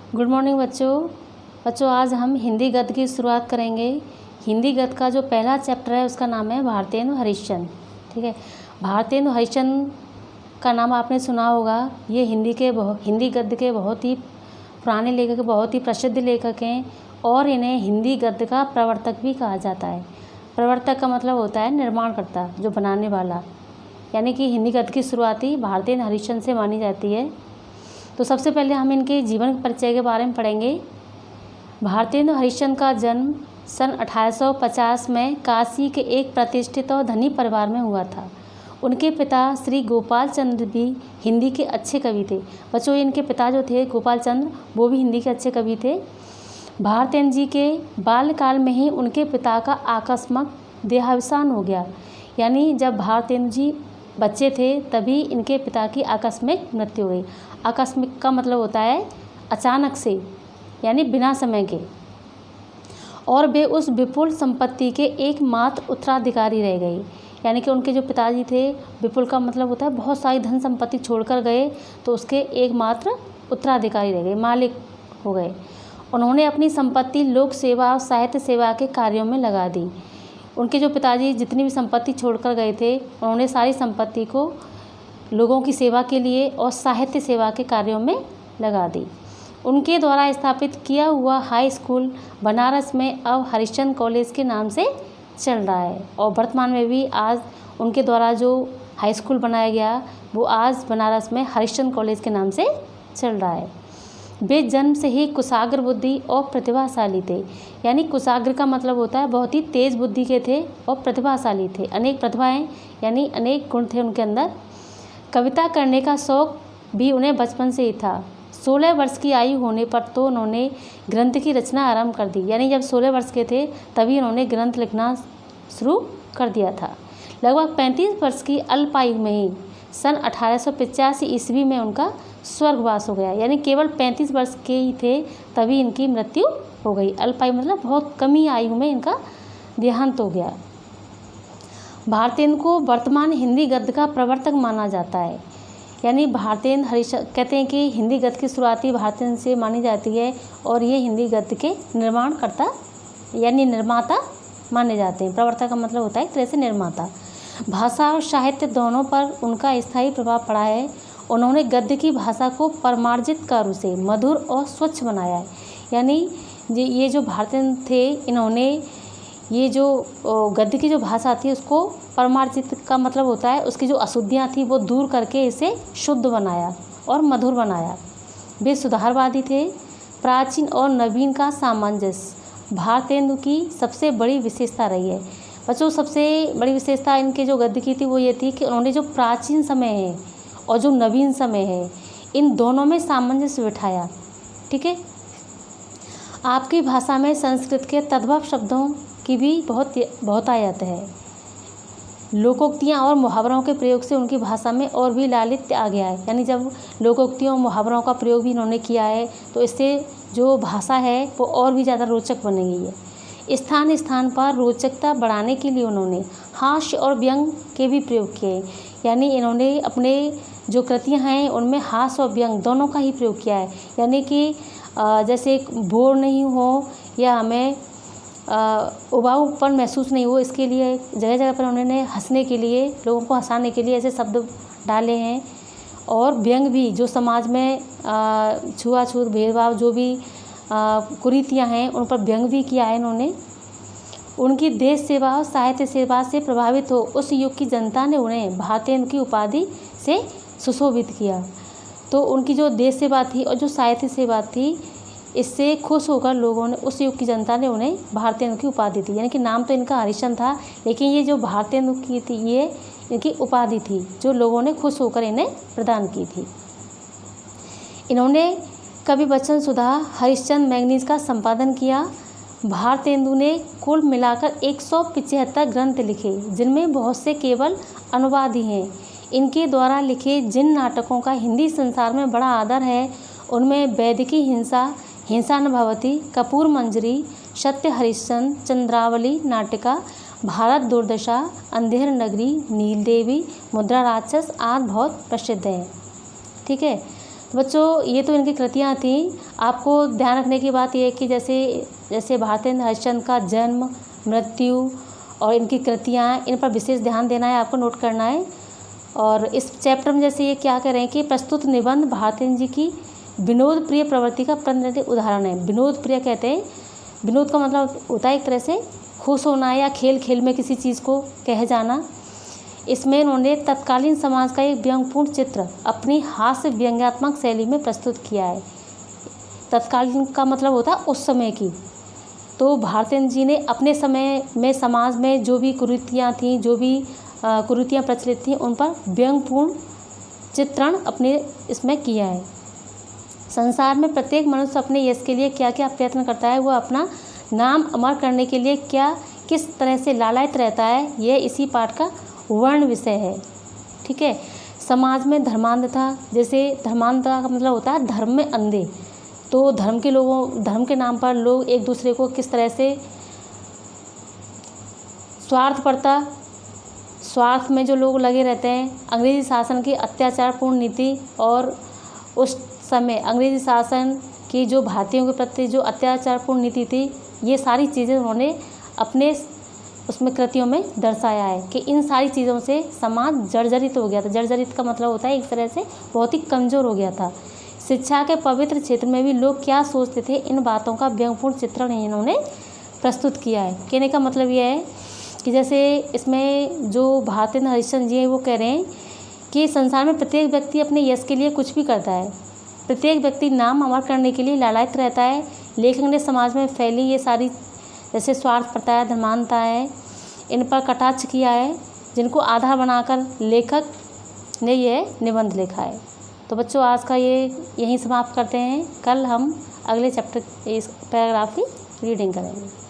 Good morning बच्चों आज हम हिंदी गद्य की शुरुआत करेंगे। हिंदी गद्य का जो पहला चैप्टर है उसका नाम है भारतेंदु हरिश्चंद्र। ठीक है, भारतेंदु हरिश्चंद्र का नाम आपने सुना होगा। ये हिंदी गद्य के बहुत ही पुराने लेखक, बहुत ही प्रसिद्ध लेखक हैं और इन्हें हिंदी गद्य का प्रवर्तक भी कहा जाता है। प्रवर्तक का मतलब होता है निर्माणकर्ता, जो बनाने वाला, यानी कि हिंदी गद्य की शुरुआती भारतेंदु हरिश्चंद्र से मानी जाती है। तो सबसे पहले हम इनके जीवन परिचय के बारे में पढ़ेंगे। भारतेंदु हरिश्चंद्र का जन्म सन 1850 में काशी के एक प्रतिष्ठित और धनी परिवार में हुआ था। उनके पिता श्री गोपाल चंद्र भी हिंदी के अच्छे कवि थे। बच्चों, इनके पिता जो थे गोपाल चंद्र, वो भी हिंदी के अच्छे कवि थे। भारतेंदु जी के बाल्यकाल में ही उनके पिता का आकस्मिक देहावसान हो गया, यानी जब भारतेंदु जी बच्चे थे तभी इनके पिता की आकस्मिक मृत्यु हो गई। आकस्मिक का मतलब होता है अचानक से, यानी बिना समय के, और वे उस विपुल संपत्ति के एकमात्र उत्तराधिकारी रह गए। यानी कि उनके जो पिताजी थे, विपुल का मतलब होता है बहुत सारी धन संपत्ति छोड़कर गए, तो उसके एकमात्र उत्तराधिकारी रह गए, मालिक हो गए। उन्होंने अपनी संपत्ति लोक सेवा और साहित्य सेवा के कार्यों में लगा दी। उनके जो पिताजी जितनी भी संपत्ति छोड़कर गए थे, उन्होंने सारी संपत्ति को लोगों की सेवा के लिए और साहित्य सेवा के कार्यों में लगा दी। उनके द्वारा स्थापित किया हुआ हाई स्कूल बनारस में अब हरिश्चंद्र कॉलेज के नाम से चल रहा है, और वर्तमान में भी आज उनके द्वारा जो हाई स्कूल बनाया गया वो आज बनारस में हरिश्चंद्र कॉलेज के नाम से चल रहा है। वे जन्म से ही कुशाग्र बुद्धि और प्रतिभाशाली थे। यानी कुशाग्र का मतलब होता है बहुत ही तेज बुद्धि के थे और प्रतिभाशाली थे, अनेक प्रतिभाएं यानी अनेक गुण थे उनके अंदर। कविता करने का शौक भी उन्हें बचपन से ही था। 16 वर्ष की आयु होने पर तो उन्होंने ग्रंथ की रचना आरंभ कर दी, यानी जब 16 वर्ष के थे तभी उन्होंने ग्रंथ लिखना शुरू कर दिया था। लगभग 35 वर्ष की अल्पायु में ही सन 1885 ईस्वी में उनका स्वर्गवास हो गया, यानी केवल 35 वर्ष के ही थे तभी इनकी मृत्यु हो गई। अल्पायु मतलब बहुत कम ही आयु में इनका देहांत हो गया। भारतेंदु को वर्तमान हिंदी गद्य का प्रवर्तक माना जाता है। यानी भारतेंदु हरिश्चंद्र कहते हैं कि हिंदी गद्य की शुरुआती भारतेंदु से मानी जाती है और ये हिंदी गद्य के निर्माणकर्ता यानी निर्माता माने जाते हैं। प्रवर्तक का मतलब होता है एक तरह से निर्माता। भाषा और साहित्य दोनों पर उनका स्थायी प्रभाव पड़ा है। उन्होंने गद्य की भाषा को परमार्जित कर उसे मधुर और स्वच्छ बनाया है। यानी ये जो भारतेंदु थे, इन्होंने ये जो गद्य की जो भाषा थी उसको परमार्जित का मतलब होता है उसकी जो अशुद्धियाँ थी वो दूर करके इसे शुद्ध बनाया और मधुर बनाया। वे सुधारवादी थे। प्राचीन और नवीन का सामंजस्य भारतेंदु की सबसे बड़ी विशेषता रही है। बच्चों, सबसे बड़ी विशेषता इनके जो गद्य की थी वो ये थी कि उन्होंने जो प्राचीन समय है और जो नवीन समय है, इन दोनों में सामंजस्य बिठाया। ठीक है, आपकी भाषा में संस्कृत के तद्भव शब्दों की भी बहुत आयत है। लोकोक्तियाँ और मुहावरों के प्रयोग से उनकी भाषा में और भी लालित्य आ गया है। यानी जब लोकोक्तियों और मुहावरों का प्रयोग भी इन्होंने किया है तो इससे जो भाषा है वो और भी ज़्यादा रोचक बन गई है। स्थान स्थान पर रोचकता बढ़ाने के लिए उन्होंने हास्य और व्यंग के भी प्रयोग किए। यानी इन्होंने अपने जो कृतियाँ हैं उनमें हास्य और व्यंग दोनों का ही प्रयोग किया है। यानी कि जैसे बोर नहीं हो या हमें उबाऊपन महसूस नहीं हो, इसके लिए जगह जगह पर उन्होंने हंसने के लिए, लोगों को हंसाने के लिए ऐसे शब्द डाले हैं। और व्यंग भी, जो समाज में छुआछूत भेदभाव जो भी कुरीतियाँ हैं उन पर व्यंग भी किया है इन्होंने। उनकी देश सेवा और साहित्य सेवा से प्रभावित हो उस युग की जनता ने उन्हें भारतेंदु की उपाधि से सुशोभित किया। तो उनकी जो देश सेवा थी और जो साहित्य सेवा थी, इससे खुश होकर लोगों ने, उस युग की जनता ने उन्हें भारतेंदु की उपाधि दी। यानी कि नाम तो इनका हरिश्चंद्र था, लेकिन ये जो भारतेंदु की थी ये इनकी उपाधि थी जो लोगों ने खुश होकर इन्हें प्रदान की थी। इन्होंने कवि वचन सुधा हरिश्चंद्र मैगजीन का संपादन किया। भारतेंदु ने कुल मिलाकर 175 ग्रंथ लिखे, जिनमें बहुत से केवल अनुवाद ही हैं। इनके द्वारा लिखे जिन नाटकों का हिंदी संसार में बड़ा आदर है उनमें वैदिकी हिंसा न भवती, कपूर मंजरी, सत्य हरिश्चंद्र, चंद्रावली नाटिका, भारत दुर्दशा, अंधेर नगरी, नील देवी, मुद्रा राक्षस आदि बहुत प्रसिद्ध हैं। ठीक है, तो बच्चों ये तो इनकी कृतियाँ थीं। आपको ध्यान रखने की बात यह है कि जैसे भारतेंदु हरिश्चंद्र का जन्म, मृत्यु और इनकी कृतियाँ, इन पर विशेष ध्यान देना है, आपको नोट करना है। और इस चैप्टर में जैसे ये क्या कह रहे हैं कि प्रस्तुत निबंध भारतेंदु जी की विनोद प्रिय प्रवृत्ति का प्रतिनिधि उदाहरण है। विनोद प्रिय कहते हैं, विनोद का मतलब होता है एक तरह से खुश होना या खेल खेल में किसी चीज़ को कह जाना। इसमें इन्होंने तत्कालीन समाज का एक व्यंग्यपूर्ण चित्र अपनी हास्य व्यंग्यात्मक शैली में प्रस्तुत किया है। तत्कालीन का मतलब होता है उस समय की। तो भारतेंदु जी ने अपने समय में समाज में जो भी कुरीतियाँ थीं, जो भी कुरीतियाँ प्रचलित थीं, उन पर व्यंग्यपूर्ण चित्रण अपने इसमें किया है। संसार में प्रत्येक मनुष्य अपने यश के लिए क्या क्या प्रयत्न करता है, वो अपना नाम अमर करने के लिए किस तरह से लालायित रहता है, यह इसी पाठ का वर्ण विषय है। ठीक है। समाज में धर्मांधता, जैसे धर्मांधता का मतलब होता है धर्म में अंधे। तो धर्म के नाम पर लोग एक दूसरे को किस तरह से स्वार्थ में जो लोग लगे रहते हैं। अंग्रेजी शासन की अत्याचारपूर्ण नीति और उस समय अंग्रेजी शासन की जो भारतीयों के प्रति जो अत्याचारपूर्ण नीति थी, ये सारी चीज़ें उन्होंने अपने उसमें कृतियों में दर्शाया है कि इन सारी चीज़ों से समाज जर्जरित हो गया था। जर्जरित का मतलब होता है एक तरह से बहुत ही कमज़ोर हो गया था। शिक्षा के पवित्र क्षेत्र में भी लोग क्या सोचते थे, इन बातों का व्यंग्यपूर्ण चित्रण इन्होंने प्रस्तुत किया है। कहने का मतलब यह है कि जैसे इसमें जो भारतेंदु हरिश्चंद्र जी हैं वो कह रहे हैं कि संसार में प्रत्येक व्यक्ति अपने यश के लिए कुछ भी करता है। प्रत्येक व्यक्ति नाम अमर करने के लिए लालायित रहता है। लेखक ने समाज में फैली ये सारी जैसे स्वार्थपरता है, धर्मांधता है, इन पर कटाक्ष किया है, जिनको आधार बनाकर लेखक ने यह निबंध लिखा है। तो बच्चों आज का ये यहीं समाप्त करते हैं। कल हम अगले चैप्टर इस पैराग्राफ की रीडिंग करेंगे।